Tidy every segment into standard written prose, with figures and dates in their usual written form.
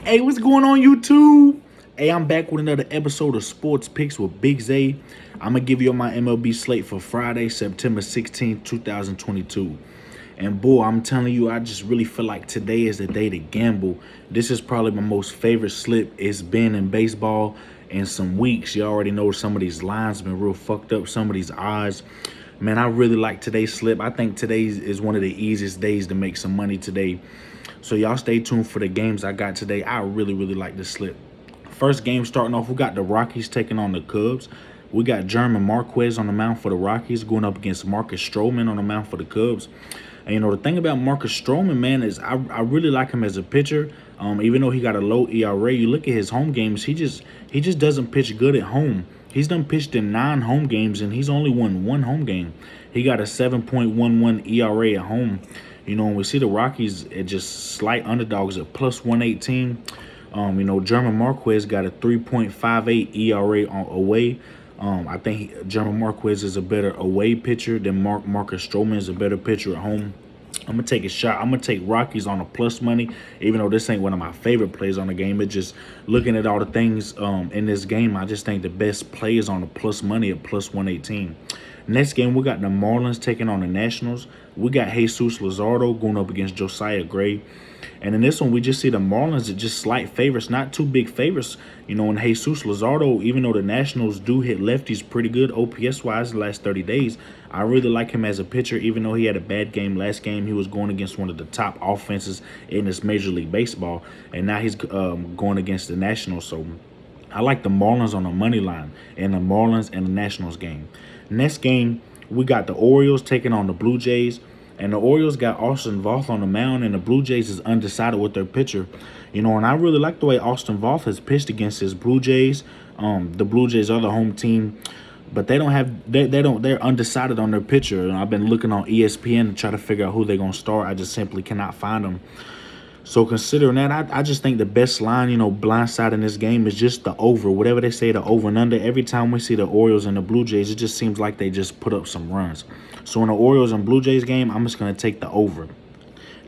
Hey, what's going on, YouTube? Hey, I'm back with another episode of Sports Picks with Big Zay. I'm going to give you my MLB slate for Friday, September 16th, 2022. And boy, I'm telling you, I just really feel like today is the day to gamble. This is probably my most favorite slip it's been in baseball in some weeks. You already know some of these lines been real fucked up, some of these odds. Man, I really like today's slip. I think today is one of the easiest days to make some money today. So y'all stay tuned for the games I got today. I really like this slip. First game starting off, we got the Rockies taking on the Cubs. We got German Marquez on the mound for the Rockies going up against Marcus Stroman on the mound for the Cubs. And you know, the thing about Marcus Stroman, man, is I really like him as a pitcher. Even though he got a low ERA, you look at his home games, he just doesn't pitch good at home. He's done pitched in 9 home games and he's only won 1 home game. He got a 7.11 ERA at home. You know, when we see the Rockies at just slight underdogs at plus 118. You know, German Marquez got a 3.58 ERA away. I think German Marquez is a better away pitcher than Marcus Stroman is a better pitcher at home. I'm going to take a shot. I'm going to take Rockies on a plus money, even though this ain't one of my favorite plays on the game. It's just looking at all the things in this game, I just think the best play is on the plus money at plus 118. Next game, we got the Marlins taking on the Nationals. We got Jesus Luzardo going up against Josiah Gray. And in this one, we just see the Marlins are just slight favorites, not too big favorites. You know, and Jesus Luzardo, even though the Nationals do hit lefties pretty good OPS-wise the last 30 days, I really like him as a pitcher, even though he had a bad game last game. He was going against one of the top offenses in this Major League Baseball, and now he's going against the Nationals. So I like the Marlins on the money line in the Marlins and the Nationals game. Next game, we got the Orioles taking on the Blue Jays. And the Orioles got Austin Voth on the mound, and the Blue Jays is undecided with their pitcher. You know, and I really like the way Austin Voth has pitched against his Blue Jays. The Blue Jays are the home team, but they don't have they're undecided on their pitcher. And I've been looking on ESPN to try to figure out who they're gonna start. I just simply cannot find them. So considering that, I just think the best line, you know, blindside in this game is just the over. Whatever they say, the over and under. Every time we see the Orioles and the Blue Jays, it just seems like they just put up some runs. So in the Orioles and Blue Jays game, I'm just going to take the over.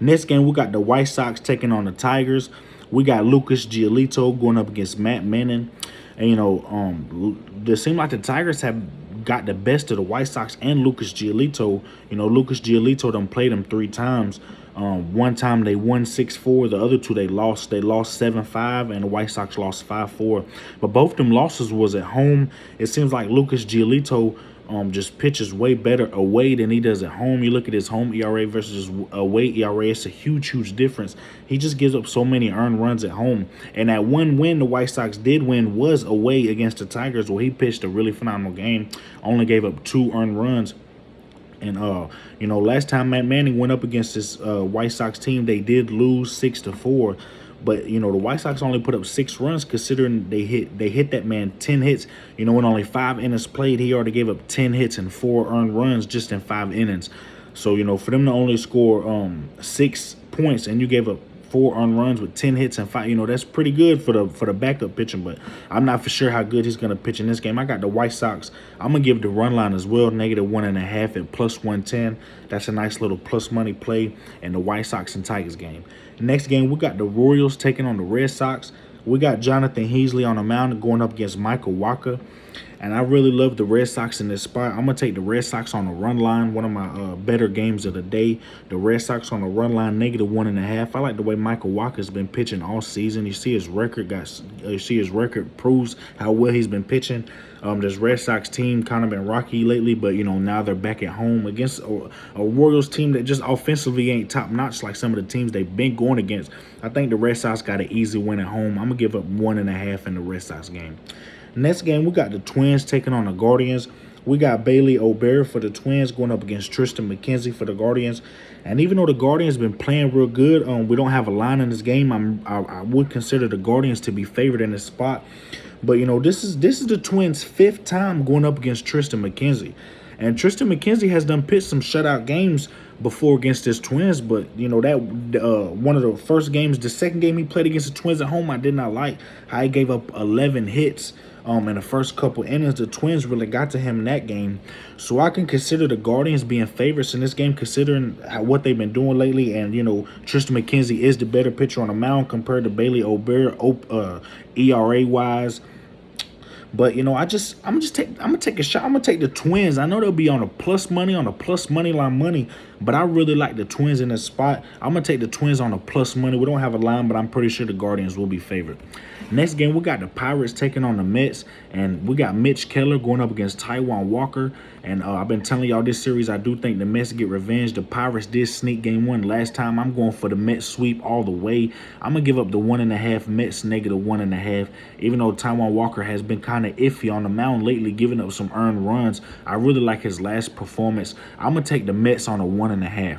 Next game, we got the White Sox taking on the Tigers. We got Lucas Giolito going up against Matt Manning. And, you know, it seems like the Tigers have got the best of the White Sox and Lucas Giolito. You know, Lucas Giolito done played him 3 times. One time they won 6-4. The other 2 they lost. They lost 7-5, and the White Sox lost 5-4. But both them losses was at home. It seems like Lucas Giolito just pitches way better away than he does at home. You look at his home ERA versus his away ERA, it's a huge difference. He just gives up so many earned runs at home. And that one win the White Sox did win was away against the Tigers, where he pitched a really phenomenal game. Only gave up 2 earned runs. And, you know, last time Matt Manning went up against this White Sox team, they did lose 6-4. But, you know, the White Sox only put up 6 runs considering they hit that man 10 hits. You know, in only 5 innings played, he already gave up 10 hits and 4 earned runs just in 5 innings. So, you know, for them to only score 6 points and you gave up 4 earned runs with 10 hits and 5, you know, that's pretty good for the backup pitching. But I'm not for sure how good he's going to pitch in this game. I got the White Sox. I'm going to give the run line as well, -1.5 at plus 110. That's a nice little plus money play in the White Sox and Tigers game. Next game, we got the Royals taking on the Red Sox. We got Jonathan Heasley on the mound going up against Michael Wacha. And I really love the Red Sox in this spot. I'm going to take the Red Sox on the run line, one of my better games of the day. The Red Sox on the run line, -1.5. I like the way Michael Wacha's been pitching all season. You see his record proves how well he's been pitching. This Red Sox team kind of been rocky lately, but, you know, now they're back at home against a Royals team that just offensively ain't top-notch like some of the teams they've been going against. I think the Red Sox got an easy win at home. I'm going to give up 1.5 in the Red Sox game. Next game, we got the Twins taking on the Guardians. We got Bailey Oberre for the Twins going up against Tristan McKenzie for the Guardians. And even though the Guardians been playing real good, we don't have a line in this game. I would consider the Guardians to be favored in this spot. But, you know, this is the Twins' 5th time going up against Tristan McKenzie. And Tristan McKenzie has done pitched some shutout games before against his Twins, but, you know, that one of the first games, the second game he played against the Twins at home, I did not like how he gave up 11 hits. In the first couple innings, the Twins really got to him in that game. So I can consider the Guardians being favorites in this game, considering what they've been doing lately. And, Tristan McKenzie is the better pitcher on the mound compared to Bailey Ober, ERA wise. But I'm gonna take a shot. I'm gonna take the Twins. I know they'll be on a plus money line money, but I really like the Twins in this spot. I'm gonna take the Twins on a plus money. We don't have a line, but I'm pretty sure the Guardians will be favored. Next game, we got the Pirates taking on the Mets, and we got Mitch Keller going up against Taijuan Walker. And I've been telling y'all this series, I do think the Mets get revenge. The Pirates did sneak game one last time. I'm going for the Mets sweep all the way. I'm going to give up the 1.5, Mets negative 1.5. Even though Taijuan Walker has been kind of iffy on the mound lately, giving up some earned runs, I really like his last performance. I'm going to take the Mets on a 1.5.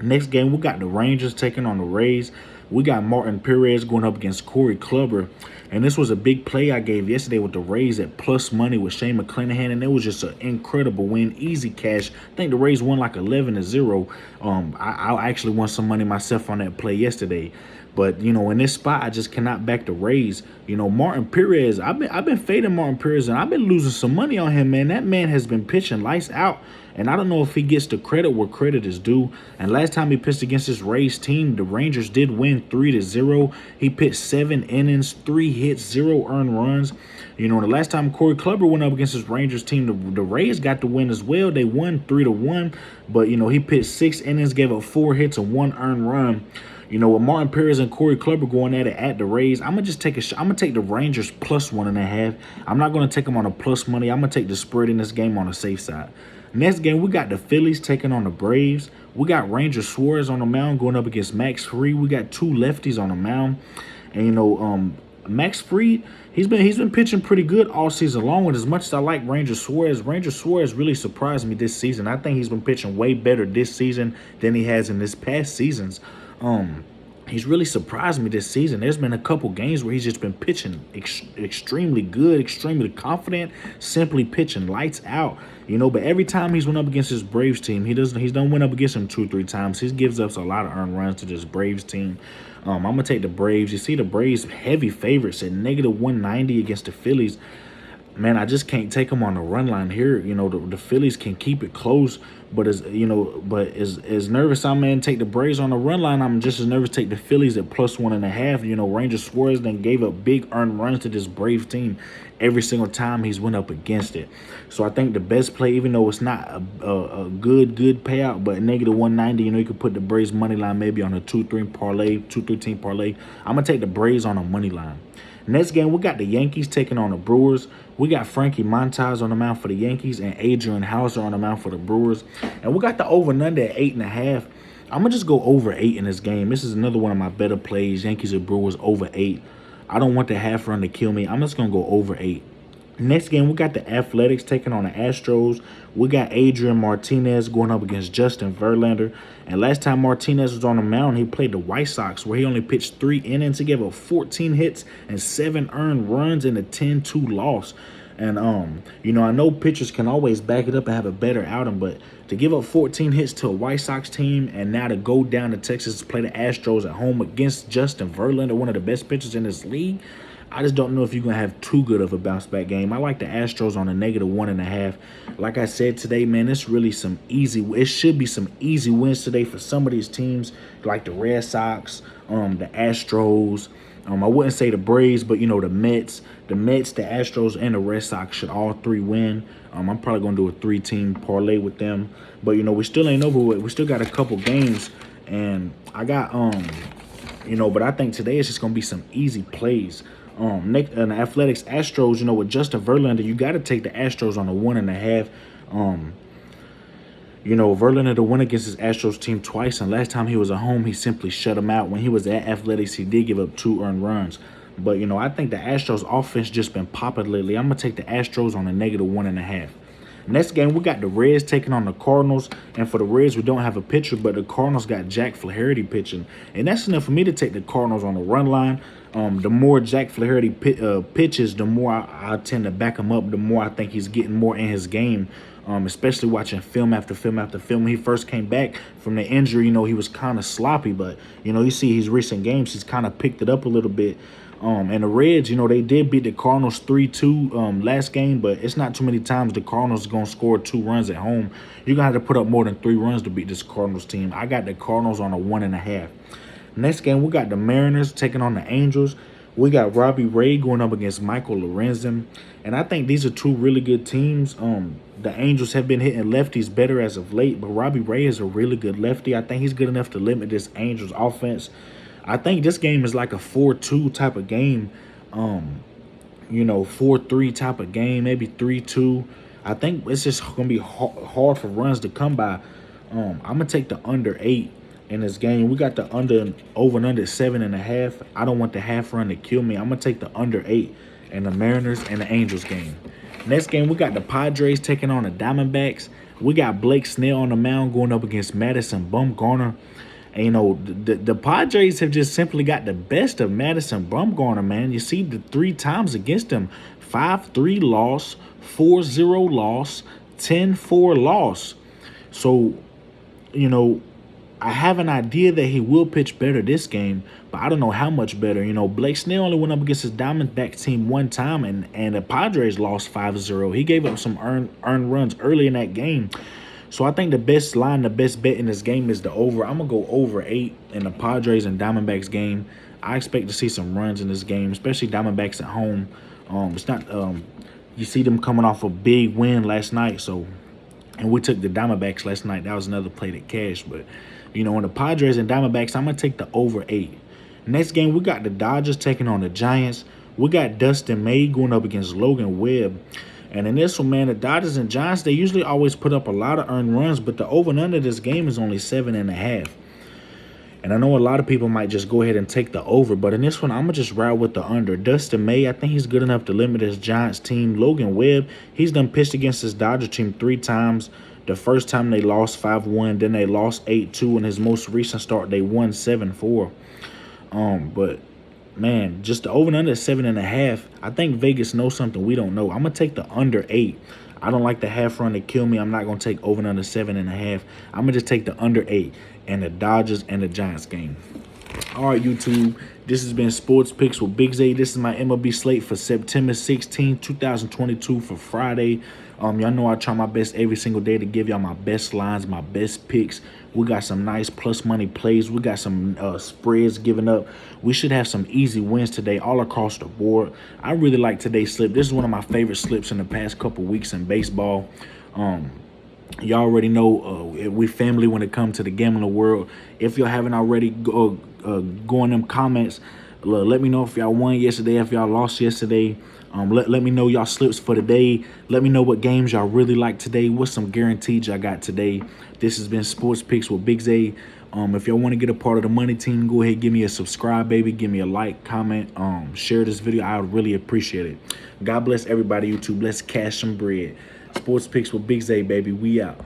Next game, we got the Rangers taking on the Rays. We got Martin Perez going up against Corey Kluber. And this was a big play I gave yesterday with the Rays at plus money with Shane McClanahan. And it was just an incredible win. Easy cash. I think the Rays won like 11-0. I actually won some money myself on that play yesterday. But, in this spot, I just cannot back the Rays. Martin Perez, I've been fading Martin Perez, and I've been losing some money on him, man. That man has been pitching lights out, and I don't know if he gets the credit where credit is due. And last time he pitched against this Rays team, the Rangers did win 3-0. He pitched 7 innings, 3 hits, 0 earned runs. The last time Corey Kluber went up against this Rangers team, the Rays got the win as well. They won 3-1, but, he pitched 6 innings, gave up 4 hits and 1 earned run. With Martin Perez and Corey Kluber going at it at the Rays, I'm going to just take a shot. I'm going to take the Rangers plus 1.5. I'm not going to take them on a plus money. I'm going to take the spread in this game on the safe side. Next game, we got the Phillies taking on the Braves. We got Ranger Suarez on the mound going up against Max Fried. We got 2 lefties on the mound. And, Max Fried, he's been pitching pretty good all season long. And as much as I like Ranger Suarez really surprised me this season. I think he's been pitching way better this season than he has in this past seasons. He's really surprised me this season. There's been a couple games where he's just been pitching extremely good, extremely confident, simply pitching lights out. But every time he's went up against his Braves team, he's done went up against him 2-3 times. He gives up a lot of earned runs to this Braves team. I'm gonna take the Braves. You see the Braves heavy favorites at negative 190 against the Phillies. Man, I just can't take them on the run line here. The Phillies can keep it close, but as nervous I'm in take the Braves on the run line, I'm just as nervous to take the Phillies at plus 1.5. Ranger Suarez then gave up big earned runs to this Braves team every single time he's went up against it. So I think the best play, even though it's not a good payout, but negative 190, you could put the Braves money line maybe on a 2-3 team parlay. I'm gonna take the Braves on a money line. Next game, we got the Yankees taking on the Brewers. We got Frankie Montas on the mound for the Yankees and Adrian Hauser on the mound for the Brewers. And we got the over and under at 8.5. I'm going to just go over 8 in this game. This is another one of my better plays, Yankees or Brewers over 8. I don't want the half run to kill me. I'm just going to go over 8. Next game, we got the Athletics taking on the Astros. We got Adrian Martinez going up against Justin Verlander. And last time Martinez was on the mound, he played the White Sox, where he only pitched 3 innings. He gave up 14 hits and 7 earned runs in a 10-2 loss. And, I know pitchers can always back it up and have a better outing, but to give up 14 hits to a White Sox team and now to go down to Texas to play the Astros at home against Justin Verlander, one of the best pitchers in this league, I just don't know if you're going to have too good of a bounce-back game. I like the Astros on a negative 1.5. Like I said today, man, it should be some easy wins today for some of these teams, like the Red Sox, the Astros. I wouldn't say the Braves, but, the Mets. The Mets, the Astros, and the Red Sox should all 3 win. I'm probably going to do a 3-team parlay with them. But, we still ain't over with. We still got a couple games. And I got, but I think today it's just going to be some easy plays. The Athletics Astros, with Justin Verlander, you got to take the Astros on a 1.5. Verlander to win against his Astros team twice, and last time he was at home, he simply shut him out. When he was at Athletics, he did give up 2 earned runs. But, I think the Astros offense just been popping lately. I'm going to take the Astros on a negative 1.5. Next game, we got the Reds taking on the Cardinals. And for the Reds, we don't have a pitcher, but the Cardinals got Jack Flaherty pitching. And that's enough for me to take the Cardinals on the run line. The more Jack Flaherty pitches, the more I tend to back him up, the more I think he's getting more in his game. Especially watching film after film after film. When he first came back from the injury, he was kind of sloppy. But, you see his recent games, he's kind of picked it up a little bit. And the Reds, they did beat the Cardinals 3-2 last game, but it's not too many times the Cardinals are gonna score 2 runs at home. You're gonna have to put up more than 3 runs to beat this Cardinals team. I got the Cardinals on a 1.5. Next game, we got the Mariners taking on the Angels. We got Robbie Ray going up against Michael Lorenzen. And I think these are two really good teams. The Angels have been hitting lefties better as of late, but Robbie Ray is a really good lefty. I think he's good enough to limit this Angels offense. I think this game is like a 4-2 type of game. 4-3 type of game, maybe 3-2. I think it's just going to be hard for runs to come by. I'm going to take the under 8 in this game. We got the over and under 7.5. I don't want the half run to kill me. I'm going to take the under 8 in the Mariners and the Angels game. Next game, we got the Padres taking on the Diamondbacks. We got Blake Snell on the mound going up against Madison Bumgarner. And, the Padres have just simply got the best of Madison Bumgarner, man. You see the 3 times against him, 5-3 loss, 4-0 loss, 10-4 loss. So, I have an idea that he will pitch better this game, but I don't know how much better. Blake Snell only went up against his Diamondbacks team 1 time, and the Padres lost 5-0. He gave up some earned runs early in that game. So I think the best line, the best bet in this game is the over. I'm going to go over 8 in the Padres and Diamondbacks game. I expect to see some runs in this game, especially Diamondbacks at home. It's not you see them coming off a big win last night, and we took the Diamondbacks last night. That was another play that cashed. But, in the Padres and Diamondbacks, I'm going to take the over 8. Next game, we got the Dodgers taking on the Giants. We got Dustin May going up against Logan Webb. And in this one, man, the Dodgers and Giants, they usually always put up a lot of earned runs, but the over and under this game is only 7.5. And I know a lot of people might just go ahead and take the over, but in this one, I'm going to just ride with the under. Dustin May, I think he's good enough to limit his Giants team. Logan Webb, he's done pitched against his Dodger team 3 times. The first time they lost 5-1, then they lost 8-2. In his most recent start, they won 7-4. But man, just the over and under 7.5. I think Vegas knows something we don't know. I'm gonna take the under 8. I don't like the half run to kill me. I'm not gonna take over and under 7.5. I'm gonna just take the under 8 and the Dodgers and the Giants game. All right, YouTube. This has been Sports Picks with Big Zay. This is my MLB slate for September 16, 2022 for Friday. Y'all know I try my best every single day to give y'all my best lines, my best picks. We got some nice plus money plays. We got some spreads given up. We should have some easy wins today all across the board. I really like today's slip. This is one of my favorite slips in the past couple weeks in baseball. Y'all already know we family when it comes to the gambling world. If y'all haven't already, go in them comments. Let me know if y'all won yesterday, if y'all lost yesterday. Let me know y'all slips for today. Let me know what games y'all really like today. What's some guaranteed y'all got today. This has been Sports Picks with Big Zay. If y'all want to get a part of the money team, go ahead, give me a subscribe, baby. Give me a like, comment, share this video. I would really appreciate it. God bless everybody, YouTube. Let's cash some bread. Sports Picks with Big Zay, baby. We out.